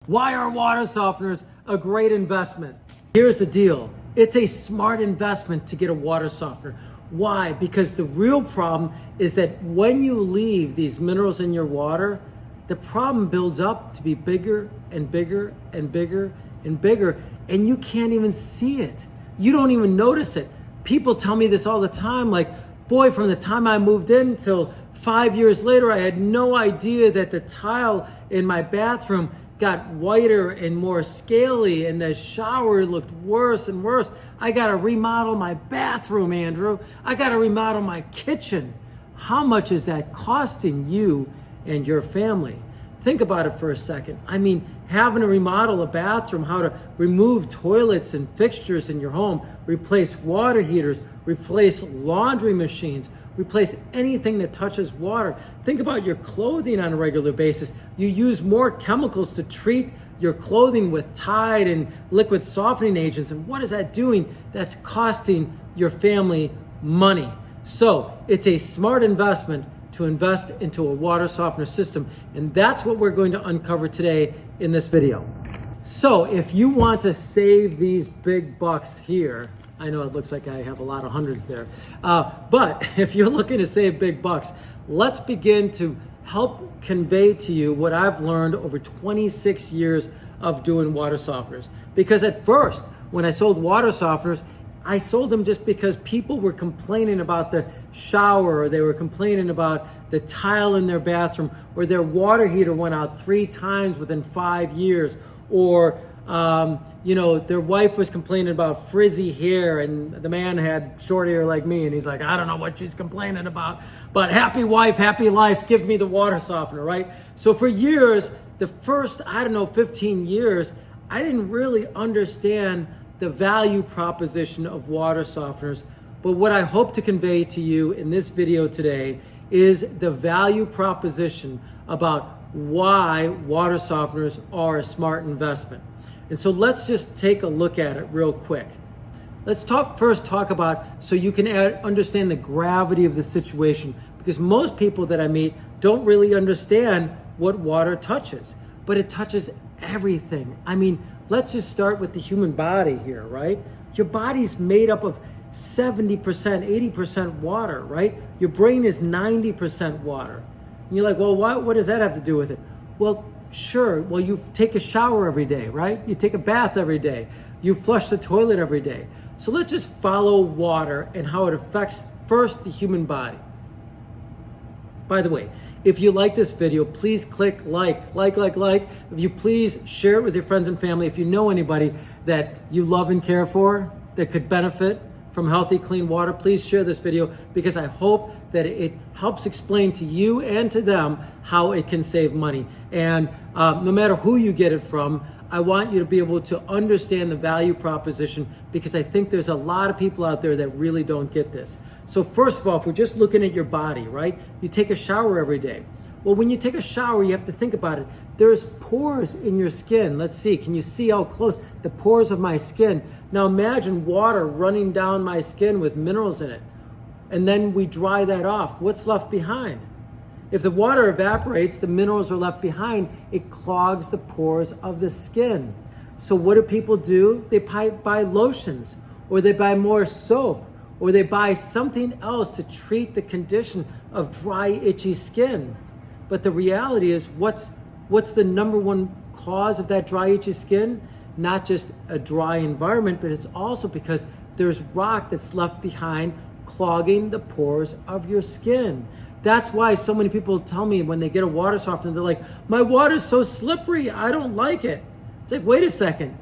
Why are water softeners a great investment? Here's the deal. It's a smart investment to get a water softener. Why? Because the real problem is that when you leave these minerals in your water, the problem builds up to be bigger and bigger and bigger and bigger, and you can't even see it. You don't even notice it. People tell me this all the time, like, boy, from the time I moved in till 5 years later, I had no idea that the tile in my bathroom got whiter and more scaly, and the shower looked worse and worse. I got to remodel my bathroom, Andrew. I got to remodel my kitchen. How much is that costing you and your family? Think about it for a second. I mean, having to remodel a bathroom, how to remove toilets and fixtures in your home, replace water heaters, replace laundry machines, replace anything that touches water. Think about your clothing on a regular basis. You use more chemicals to treat your clothing with Tide and liquid softening agents. And what is that doing? That's costing your family money. So it's a smart investment to invest into a water softener system. And that's what we're going to uncover today in this video. So if you want to save these big bucks here, I know it looks like I have a lot of hundreds there. But if you're looking to save big bucks, let's begin to help convey to you what I've learned over 26 years of doing water softeners. Because at first, when I sold water softeners, I sold them just because people were complaining about the shower, or they were complaining about the tile in their bathroom, or their water heater went out 3 times within 5 years, or their wife was complaining about frizzy hair, and the man had short hair like me, and he's like, I don't know what she's complaining about, but happy wife, happy life, give me the water softener, right? So for years, the first, 15 years, I didn't really understand the value proposition of water softeners. But what I hope to convey to you in this video today is the value proposition about why water softeners are a smart investment. And so let's just take a look at it real quick. Let's first talk about, so you can understand the gravity of the situation, because most people that I meet don't really understand what water touches, but it touches everything. I mean, let's just start with the human body here, right? Your body's made up of 70%, 80% water, right? Your brain is 90% water. And you're like, well, what does that have to do with it? Well, sure. Well, you take a shower every day, right? You take a bath every day. You flush the toilet every day. So let's just follow water and how it affects first the human body. By the way, if you like this video, please click like. If you please share it with your friends and family. If you know anybody that you love and care for that could benefit from healthy, clean water, please share this video, because I hope that it helps explain to you and to them how it can save money. And no matter who you get it from, I want you to be able to understand the value proposition, because I think there's a lot of people out there that really don't get this. So first of all, if we're just looking at your body, right? You take a shower every day. Well, when you take a shower, you have to think about it. There's pores in your skin. Let's see, can you see how close the pores of my skin? Now imagine water running down my skin with minerals in it. And then we dry that off. What's left behind? If the water evaporates, the minerals are left behind. It clogs the pores of the skin. So what do people do? They buy lotions, or they buy more soap, or they buy something else to treat the condition of dry, itchy skin. But the reality is, what's the number one cause of that dry, itchy skin? Not just a dry environment, but it's also because there's rock that's left behind clogging the pores of your skin. That's why so many people tell me when they get a water softener, they're like, my water's so slippery, I don't like it. It's like, wait a second,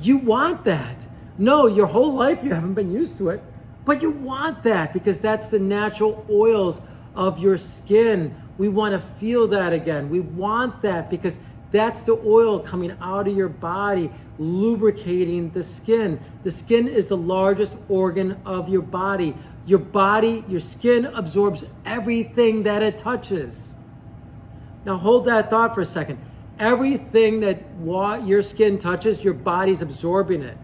you want that. No, your whole life you haven't been used to it, but you want that because that's the natural oils of your skin. We want to feel that again. We want that because that's the oil coming out of your body, lubricating the skin. The skin is the largest organ of your body. Your skin absorbs everything that it touches. Now hold that thought for a second. Everything that your skin touches, your body's absorbing it.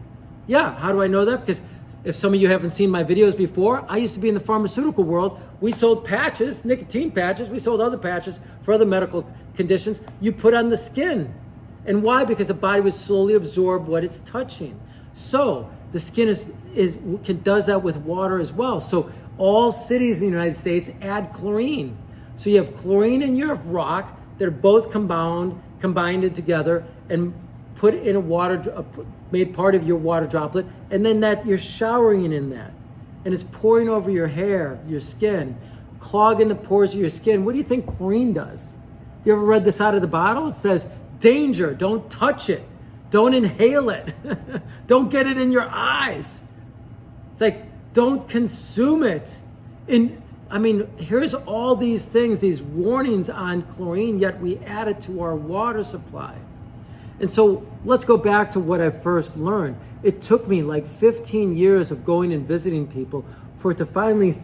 Yeah, how do I know that? Because if some of you haven't seen my videos before, I used to be in the pharmaceutical world. We sold patches, nicotine patches. We sold other patches for other medical conditions. You put on the skin. And why? Because the body would slowly absorb what it's touching. So the skin does that with water as well. So all cities in the United States add chlorine. So you have chlorine in your rock that are both combined together and put in a water, made part of your water droplet, and then that you're showering in that. And it's pouring over your hair, your skin, clogging the pores of your skin. What do you think chlorine does? You ever read this out of the bottle? It says, danger, don't touch it. Don't inhale it. Don't get it in your eyes. It's like, don't consume it. Here's all these things, these warnings on chlorine, yet we add it to our water supply. And so let's go back to what I first learned. It took me like 15 years of going and visiting people for it to finally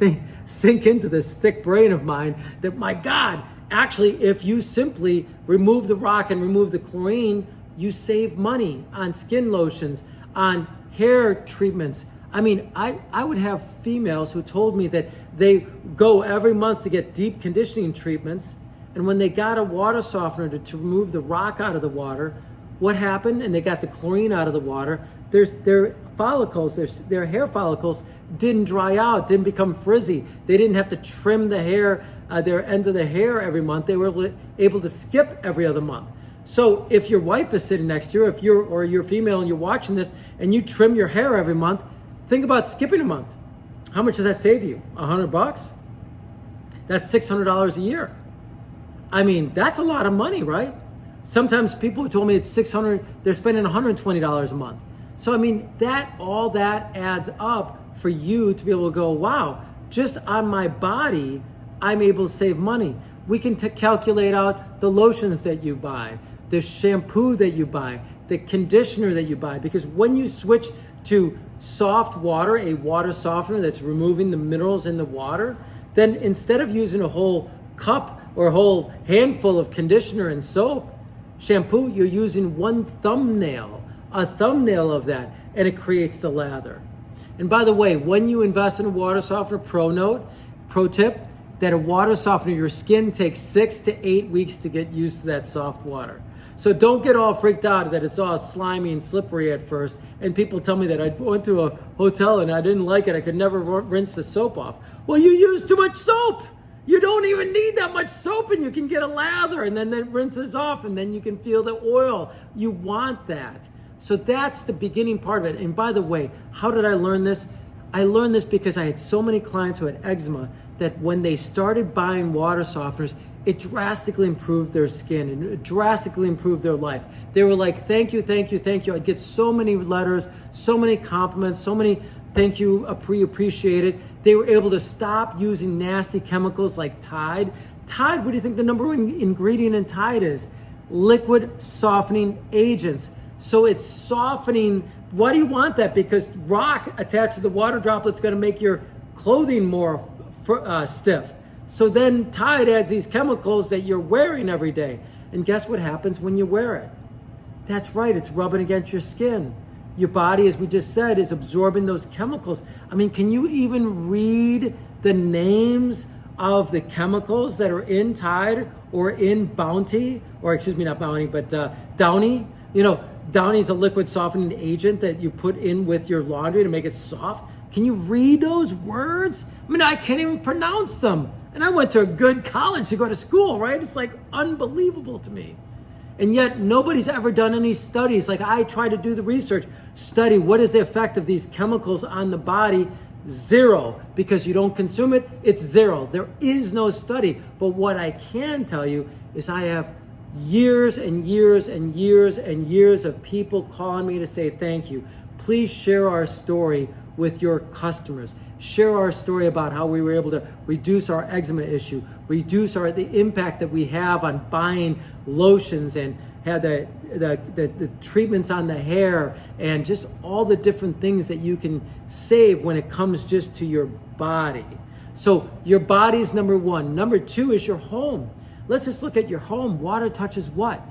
sink into this thick brain of mine that, my God, actually, if you simply remove the rock and remove the chlorine, you save money on skin lotions, on hair treatments. I would have females who told me that they go every month to get deep conditioning treatments, and when they got a water softener to remove the rock out of the water, what happened? And they got the chlorine out of the water. Their follicles, their hair follicles didn't dry out, didn't become frizzy. They didn't have to trim the hair, their ends of the hair every month. They were able to skip every other month. So if your wife is sitting next to you, or you're female and you're watching this and you trim your hair every month, think about skipping a month. How much does that save you? $100? That's $600 a year. That's a lot of money, right? Sometimes people told me it's $600, they're spending $120 a month. So all that adds up for you to be able to go, wow, just on my body, I'm able to save money. We can calculate out the lotions that you buy, the shampoo that you buy, the conditioner that you buy, because when you switch to soft water, a water softener that's removing the minerals in the water, then instead of using a whole cup or a whole handful of conditioner and soap, shampoo, you're using one thumbnail of that, and it creates the lather. And by the way, when you invest in a water softener, pro tip, that a water softener, your skin takes 6 to 8 weeks to get used to that soft water. So don't get all freaked out that it's all slimy and slippery at first. And people tell me that I went to a hotel and I didn't like it. I could never rinse the soap off. Well, you use too much soap. You don't even need that much soap, and you can get a lather, and then it rinses off, and then you can feel the oil. You want that. So that's the beginning part of it. And by the way, how did I learn this? I learned this because I had so many clients who had eczema that when they started buying water softeners, it drastically improved their skin and it drastically improved their life. They were like, thank you, thank you, thank you. I'd get so many letters, so many compliments, so many thank you, appreciate it. They were able to stop using nasty chemicals like Tide. Tide, what do you think the number one ingredient in Tide is? Liquid softening agents. So it's softening. Why do you want that? Because rock attached to the water droplet is going to make your clothing more stiff. So then Tide adds these chemicals that you're wearing every day. And guess what happens when you wear it? That's right, it's rubbing against your skin. Your body, as we just said, is absorbing those chemicals. Can you even read the names of the chemicals that are in Tide or in Bounty? Or excuse me, not Bounty, but Downy. Downy is a liquid softening agent that you put in with your laundry to make it soft. Can you read those words? I can't even pronounce them. And I went to a good college to go to school, right? It's like unbelievable to me. And yet nobody's ever done any studies. Like I try to do the research, study what is the effect of these chemicals on the body. Zero. Because you don't consume it, it's zero. There is no study. But what I can tell you is I have years and years and years and years of people calling me to say thank you. Please share our story with your customers. Share our story about how we were able to reduce our eczema issue, reduce the impact that we have on buying lotions and have the treatments on the hair and just all the different things that you can save when it comes just to your body. So your body's number one. Number two is your home. Let's just look at your home. Water touches what?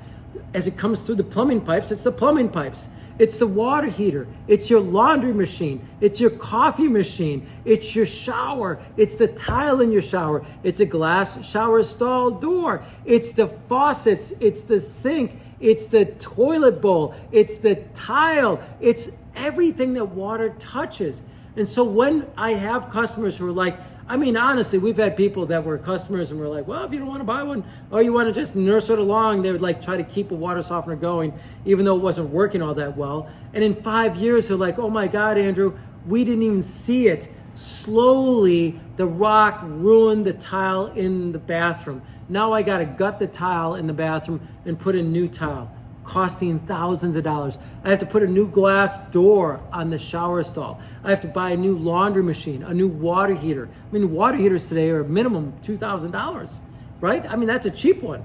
As it comes through the plumbing pipes, it's the plumbing pipes. It's the water heater. It's your laundry machine. It's your coffee machine. It's your shower. It's the tile in your shower. It's a glass shower stall door. It's the faucets. It's the sink. It's the toilet bowl. It's the tile. It's everything that water touches. And so when I have customers who are like, I mean, honestly, we've had people that were customers and we're like, well, if you don't want to buy one or you want to just nurse it along, they would like try to keep a water softener going, even though it wasn't working all that well. And in 5 years, they're like, oh my God, Andrew, we didn't even see it. Slowly, the rock ruined the tile in the bathroom. Now I got to gut the tile in the bathroom and put in new tile, costing thousands of dollars. I have to put a new glass door on the shower stall. I have to buy a new laundry machine, a new water heater. I mean, water heaters today are minimum $2,000, right? I mean, that's a cheap one.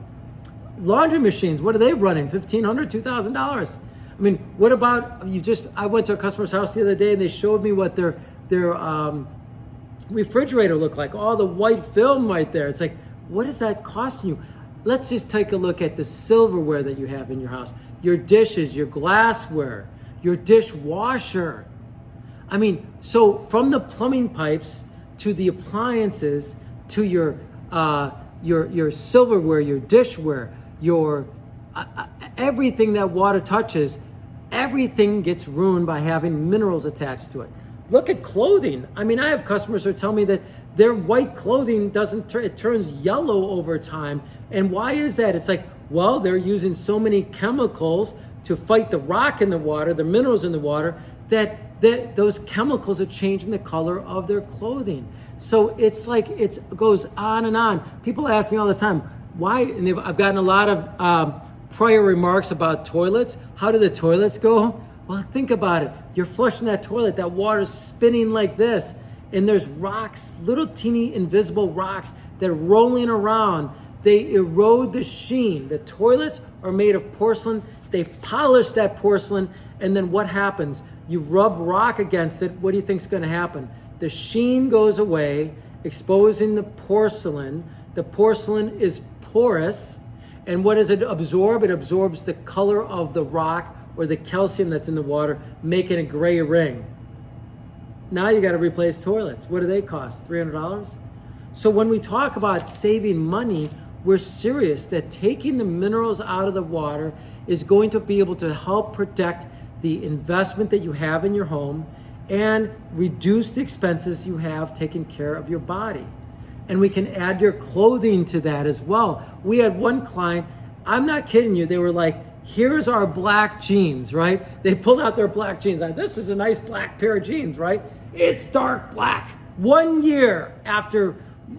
Laundry machines, what are they running? $1,500, $2,000. I mean, what about I went to a customer's house the other day and they showed me what their refrigerator looked like. All the white film right there. It's like, what is that costing you? Let's just take a look at the silverware that you have in your house, your dishes, your glassware, your dishwasher. I mean, so from the plumbing pipes to the appliances to your silverware, your dishware, your everything that water touches, everything gets ruined by having minerals attached to it. Look at clothing. I mean, I have customers who tell me that their white clothing it turns yellow over time. And why is that? It's like, well, they're using so many chemicals to fight the rock in the water, the minerals in the water, that those chemicals are changing the color of their clothing. So it's like, it goes on and on. People ask me all the time, why? And I've gotten a lot of prior remarks about toilets. How do the toilets go? Well, think about it. You're flushing that toilet, that water's spinning like this, and there's rocks, little teeny invisible rocks that are rolling around. They erode the sheen. The toilets are made of porcelain. They polish that porcelain, and then what happens? You rub rock against it. What do you think is going to happen? The sheen goes away, exposing the porcelain. The porcelain is porous, and what does it absorb? It absorbs the color of the rock or the calcium that's in the water, making a gray ring. Now you got to replace toilets. What do they cost? $300? So when we talk about saving money, we're serious that taking the minerals out of the water is going to be able to help protect the investment that you have in your home and reduce the expenses you have taking care of your body. And we can add your clothing to that as well. We had one client, I'm not kidding you, they were like, here's our black jeans, right? They pulled out their black jeans. Like, this is a nice black pair of jeans, right? It's dark black. 1 year after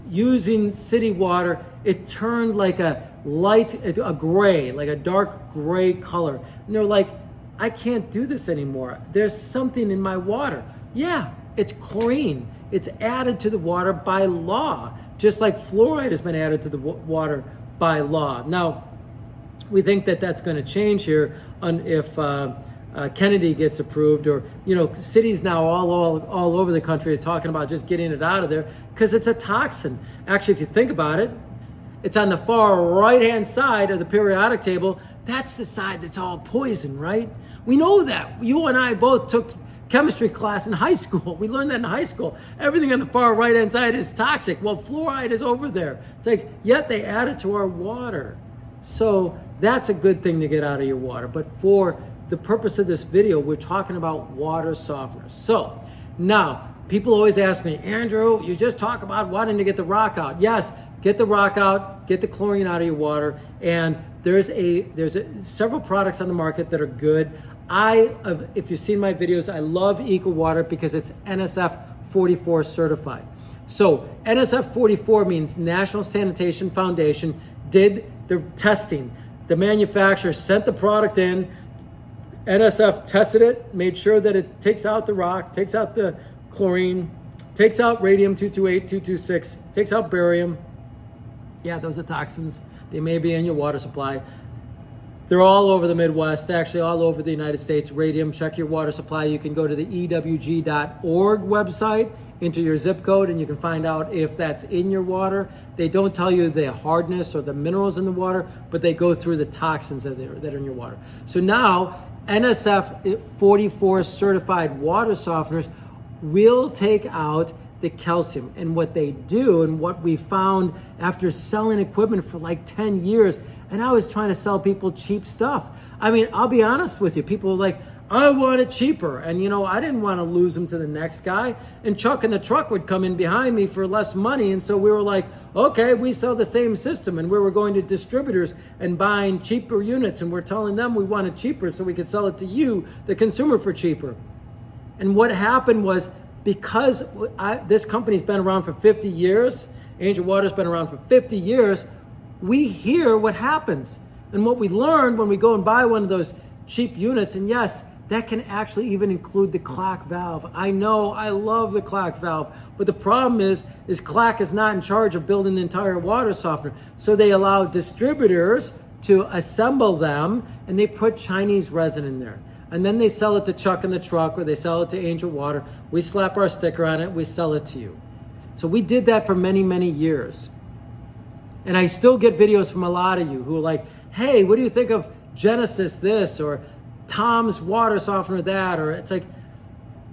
using city water, it turned like a gray, like a dark gray color. And they're like, I can't do this anymore. There's something in my water. Yeah, it's chlorine. It's added to the water by law, just like fluoride has been added to the water by law. Now, we think that that's going to change here if Kennedy gets approved, or cities now all over the country are talking about just getting it out of there because it's a toxin. Actually, if you think about it, it's on the far right-hand side of the periodic table. That's the side that's all poison, right? We know that. You and I both took chemistry class in high school. We learned that in high school. Everything on the far right-hand side is toxic. Well, fluoride is over there. It's like, yet they add it to our water. So that's a good thing to get out of your water. But for the purpose of this video, we're talking about water softeners. So now, people always ask me, Andrew, you just talk about wanting to get the rock out. Yes, get the rock out, get the chlorine out of your water, and there's several products on the market that are good. If you've seen my videos, I love Eco Water because it's NSF 44 certified. So NSF 44 means National Sanitation Foundation did the testing. The manufacturer sent the product in, NSF tested it, made sure that it takes out the rock, takes out the chlorine, takes out radium-228, 226, takes out barium. Yeah, those are toxins. They may be in your water supply. They're all over the Midwest, actually all over the United States. Radium, check your water supply. You can go to the ewg.org website, enter your zip code, and you can find out if that's in your water. They don't tell you the hardness or the minerals in the water, but they go through the toxins that are in your water. So now, NSF 44 certified water softeners will take out the calcium. And what they do, and what we found after selling equipment for like 10 years, and I was trying to sell people cheap stuff. I mean, I'll be honest with you, people are like, I want it cheaper. And I didn't want to lose them to the next guy. And Chuck in the truck would come in behind me for less money. And so we were like, okay, we sell the same system. And we were going to distributors and buying cheaper units. And we're telling them we want it cheaper so we could sell it to you, the consumer, for cheaper. And what happened was, because this company's been around for 50 years, Angel Water's been around for 50 years, we hear what happens. And what we learned when we go and buy one of those cheap units, and yes, that can actually even include the clack valve. I know, I love the clack valve, but the problem is clack is not in charge of building the entire water softener. So they allow distributors to assemble them, and they put Chinese resin in there. And then they sell it to Chuck in the truck, or they sell it to Angel Water. We slap our sticker on it, we sell it to you. So we did that for many, many years. And I still get videos from a lot of you who are like, hey, what do you think of Genesis this, or Tom's water softener that? Or it's like,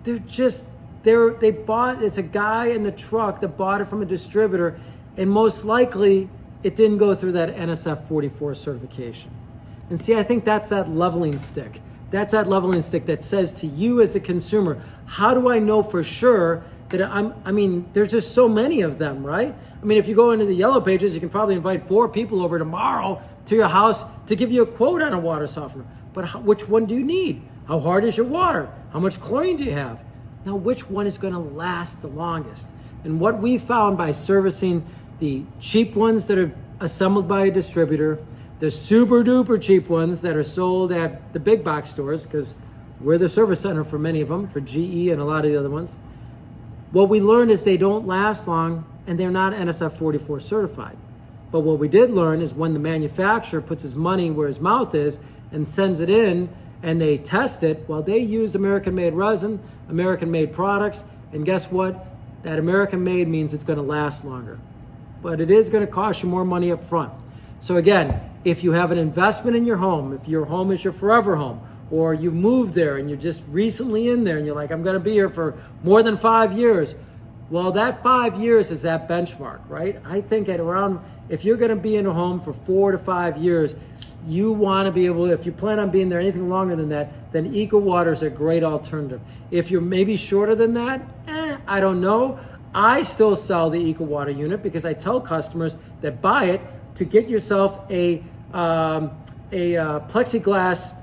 they bought, it's a guy in the truck that bought it from a distributor, and most likely it didn't go through that NSF 44 certification. And see, I think that's that leveling stick. That's that leveling stick that says to you as a consumer, how do I know for sure that I mean, there's just so many of them, right? I mean, if you go into the yellow pages, you can probably invite 4 people over tomorrow to your house to give you a quote on a water softener. But which one do you need? How hard is your water? How much chlorine do you have? Now, which one is going to last the longest? And what we found by servicing the cheap ones that are assembled by a distributor, the super duper cheap ones that are sold at the big box stores, because we're the service center for many of them, for GE and a lot of the other ones, what we learned is they don't last long, and they're not NSF 44 certified. But what we did learn is when the manufacturer puts his money where his mouth is and sends it in, and they test it, well, they used American-made resin, American-made products, and guess what? That American-made means it's going to last longer. But it is going to cost you more money up front. So again, if you have an investment in your home, if your home is your forever home, or you moved there and you're just recently in there and you're like, I'm going to be here for more than 5 years, well, that 5 years is that benchmark, right? I think at around, if you're going to be in a home for 4 to 5 years, you want to be able, if you plan on being there anything longer than that, then EcoWater is a great alternative. If you're maybe shorter than that, I don't know. I still sell the EcoWater unit because I tell customers that buy it to get yourself a plexiglass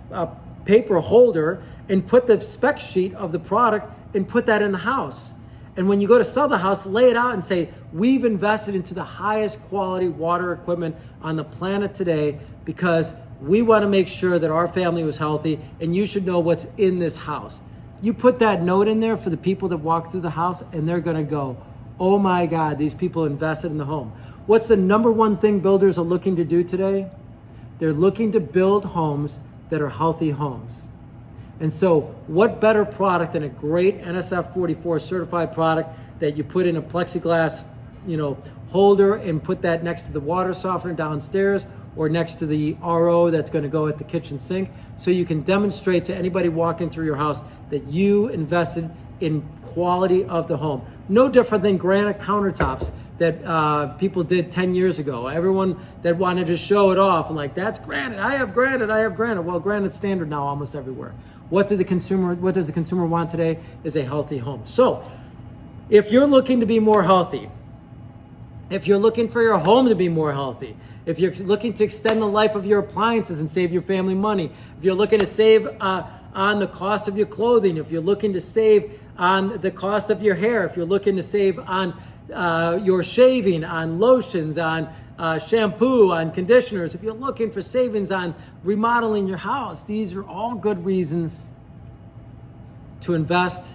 paper holder and put the spec sheet of the product and put that in the house. And when you go to sell the house, lay it out and say, we've invested into the highest quality water equipment on the planet today because we want to make sure that our family was healthy, and you should know what's in this house. You put that note in there for the people that walk through the house, and they're going to go, oh my God, these people invested in the home. What's the number one thing builders are looking to do today? They're looking to build homes that are healthy homes. And so what better product than a great NSF 44 certified product that you put in a plexiglass, holder and put that next to the water softener downstairs or next to the RO that's going to go at the kitchen sink, so you can demonstrate to anybody walking through your house that you invested in quality of the home. No different than granite countertops that people did 10 years ago. Everyone that wanted to show it off and like, that's granite, I have granite, I have granite. Well, granite's standard now almost everywhere. What does the consumer want today is a healthy home. So if you're looking to be more healthy, if you're looking for your home to be more healthy, if you're looking to extend the life of your appliances and save your family money, if you're looking to save on the cost of your clothing, if you're looking to save on the cost of your hair, if you're looking to save on your shaving, on lotions, on shampoo, on conditioners, if you're looking for savings on remodeling your house, these are all good reasons to invest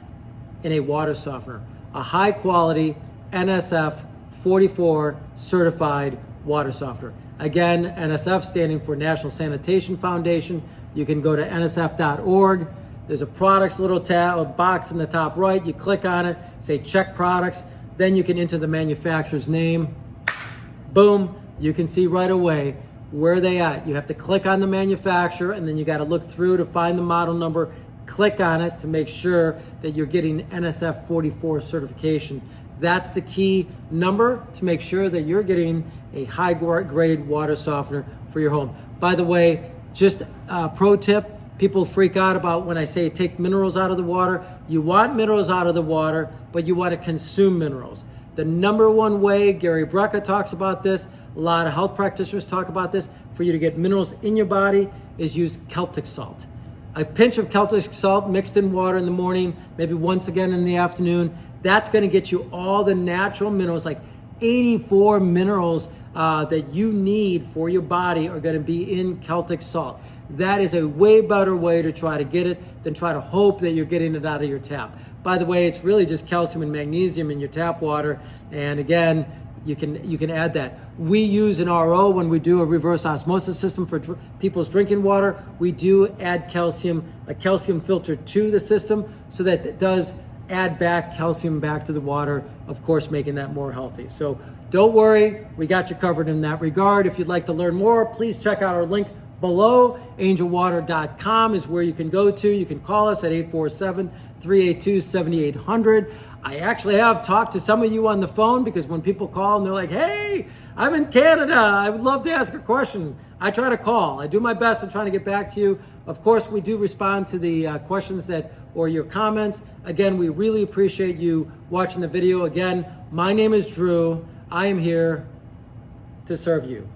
in a water softener, a high quality NSF 44 certified water softener. Again, NSF standing for National Sanitation Foundation. You can go to nsf.org. There's a products little tab, a box in the top right. You click on it, say check products. Then you can enter the manufacturer's name. Boom, you can see right away Where are they at? You have to click on the manufacturer, and then you got to look through to find the model number, click on it to make sure that you're getting NSF 44 certification. That's the key number to make sure that you're getting a high grade water softener for your home. By the way, just a pro tip, people freak out about when I say take minerals out of the water. You want minerals out of the water, but you want to consume minerals. The number one way, Gary Brecka talks about this, a lot of health practitioners talk about this, for you to get minerals in your body is use Celtic salt. A pinch of Celtic salt mixed in water in the morning, maybe once again in the afternoon, that's going to get you all the natural minerals, like 84 minerals that you need for your body are going to be in Celtic salt. That is a way better way to try to get it than try to hope that you're getting it out of your tap. By the way, it's really just calcium and magnesium in your tap water. And again, you can add that. We use an RO when we do a reverse osmosis system for people's drinking water. We do add calcium, a calcium filter to the system so that it does add back calcium back to the water, of course, making that more healthy. So don't worry, we got you covered in that regard. If you'd like to learn more, please check out our link below. Angelwater.com is where you can go to. You can call us at 847-382-7800. I actually have talked to some of you on the phone because when people call and they're like, hey, I'm in Canada, I would love to ask a question. I try to call. I do my best in trying to get back to you. Of course, we do respond to the questions or your comments. Again, we really appreciate you watching the video. Again, my name is Drew. I am here to serve you.